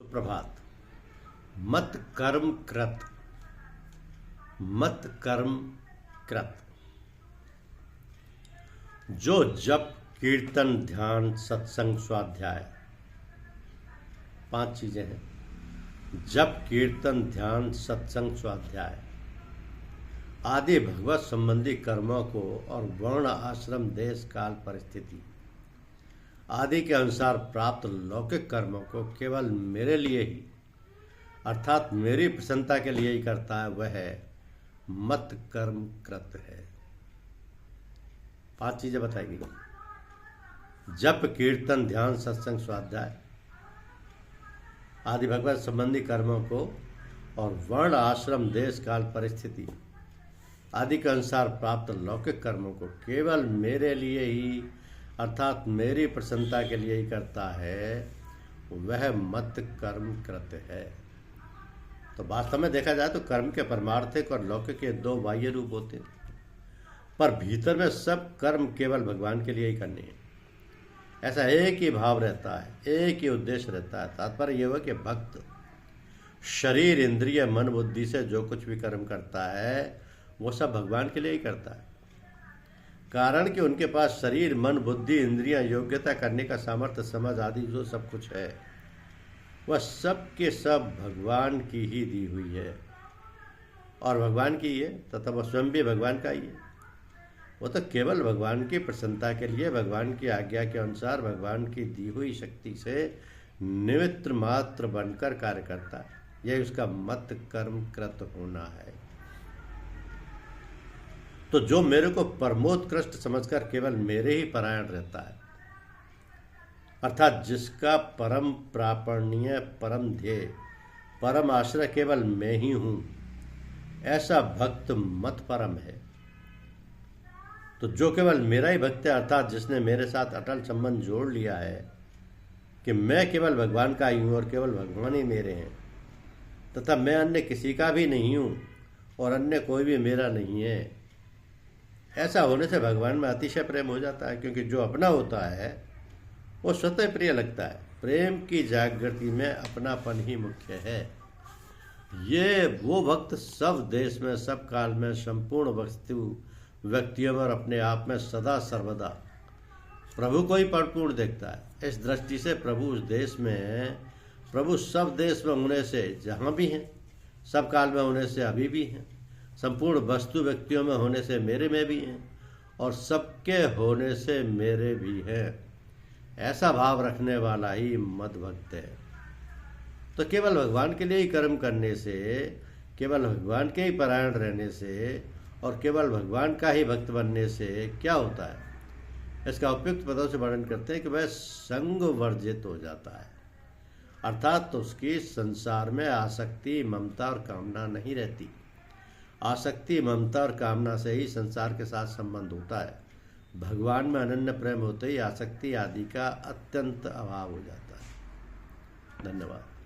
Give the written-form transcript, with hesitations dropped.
प्रभात। मत कर्म कृत, मत कर्म कृत। जो जप कीर्तन ध्यान सत्संग स्वाध्याय, 5 चीजें हैं। जप कीर्तन ध्यान सत्संग स्वाध्याय आदि भगवत संबंधी कर्मों को और वर्ण आश्रम देश काल परिस्थिति आदि के अनुसार प्राप्त लौकिक कर्मों को केवल मेरे लिए ही अर्थात मेरी प्रसन्नता के लिए ही करता है, वह मत कर्म कृत है। 5 चीजें बताई गई। जप कीर्तन ध्यान सत्संग स्वाध्याय आदि भगवत संबंधी कर्मों को और वर्ण आश्रम देश काल परिस्थिति आदि के अनुसार प्राप्त लौकिक कर्मों को केवल मेरे लिए ही अर्थात मेरी प्रसन्नता के लिए ही करता है, वह मत कर्म कृत है। तो वास्तव में देखा जाए तो कर्म के परमार्थिक और लौकिक के 2 बाह्य रूप होते हैं, पर भीतर में सब कर्म केवल भगवान के लिए ही करने हैं। ऐसा एक ही भाव रहता है, एक ही उद्देश्य रहता है। तात्पर्य यह हुआ कि भक्त शरीर इंद्रिय मन बुद्धि से जो कुछ भी कर्म करता है वो सब भगवान के लिए ही करता है। कारण कि उनके पास शरीर मन बुद्धि इंद्रियां योग्यता करने का सामर्थ्य समझ आदि जो सब कुछ है वह सब के सब भगवान की ही दी हुई है और भगवान की ही है, तथा वह स्वयं भी भगवान का ही है। वो तो केवल भगवान की प्रसन्नता के लिए भगवान की आज्ञा के अनुसार भगवान की दी हुई शक्ति से निमित्त मात्र बनकर कार्य करता है। यह उसका मत कर्म कृत होना है। तो जो मेरे को परमोत्कृष्ट समझकर केवल मेरे ही परायण रहता है, अर्थात जिसका परम प्रापणीय परम ध्येय परम आश्रय केवल मैं ही हूं, ऐसा भक्त मत परम है। तो जो केवल मेरा ही भक्त है, अर्थात जिसने मेरे साथ अटल संबंध जोड़ लिया है कि मैं केवल भगवान का ही हूं और केवल भगवान ही मेरे हैं, तथा मैं अन्य किसी का भी नहीं हूं और अन्य कोई भी मेरा नहीं है, ऐसा होने से भगवान में अतिशय प्रेम हो जाता है। क्योंकि जो अपना होता है वो स्वतः प्रिय लगता है। प्रेम की जागृति में अपनापन ही मुख्य है। ये वो भक्त सब देश में सब काल में संपूर्ण व्यक्तियों में और अपने आप में सदा सर्वदा प्रभु को ही परिपूर्ण देखता है। इस दृष्टि से प्रभु सब देश में होने से जहाँ भी हैं, सब काल में होने से अभी भी हैं, संपूर्ण वस्तु व्यक्तियों में होने से मेरे में भी हैं और सबके होने से मेरे भी हैं, ऐसा भाव रखने वाला ही मद भक्त है। तो केवल भगवान के लिए ही कर्म करने से, केवल भगवान के ही परायण रहने से और केवल भगवान का ही भक्त बनने से क्या होता है, इसका उपयुक्त पदों से वर्णन करते हैं कि वह संग वर्जित हो जाता है। अर्थात तो उसकी संसार में आसक्ति ममता और कामना नहीं रहती। आसक्ति ममता और कामना से ही संसार के साथ संबंध होता है। भगवान में अनन्य प्रेम होते ही आसक्ति आदि का अत्यंत अभाव हो जाता है। धन्यवाद।